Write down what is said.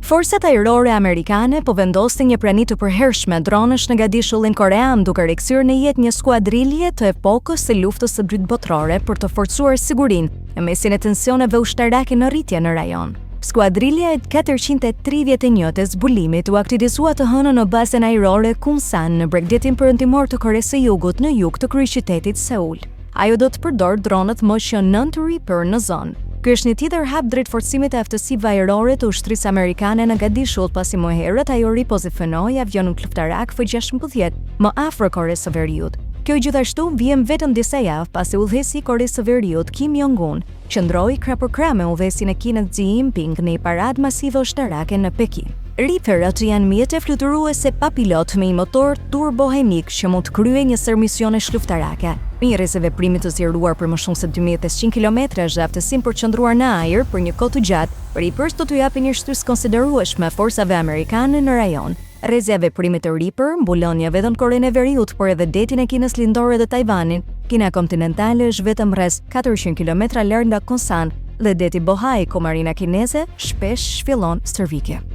Forcat ajrore amerikane po vendosin një prani të përhershme dronësh në gadishullin korean duke rikthyer në jetë një skuadrilje të epokës së luftës së dytë botërore për të forcuar sigurinë në mesin e tensioneve ushtarake në rritje në rajon. Skuadrilja e 431 të zbulimit u aktivizua të hënën në bazën ajrore Kunsan në bregdetin perëndimor të Koresë së Jugut në jug të kryeqytetit Seul. Ajo do të përdor dronët Motion 9 Reaper në zonë. Ky është një tjetër hap drejt forcimit të aftësive ajrore të ushtrisë amerikane në gadishull pasi më herët ajo ripozicionoi avionin luftarak F-16 më afër Koresë së Veriut. Kjo gjithashtu vjen vetëm disa javë pasi udhëheci i Koresë së Veriut Kim Jong-un qëndroi krah për krah me udhëhesin e Kinit Xi Jinping në një paradë masive ushtarake në Pekin. Reaperat janë mjete fluturuese pa pilot me një motor turbohemik që mund të kryejë një sër misionesh luftarake. Mirëse veprimit të zgjeruar për më shumë se 2500 kilometrash dhe aftësinë për të qëndruar në ajër për një kohë të gjatë, Reapers do t'u japë një shtysë konsiderueshme forcave amerikane në rajon. Rrezja e veprimit të Reaper mbulon jo vetëm Korenë e Veriut, por edhe detin e Kinës Lindore dhe Tajvanin. Kina kontinentale është vetëm rreth 400 kilometra larg nga Kunsan dhe deti Bohai ku marina kineze shpesh zhvillon stërvitje.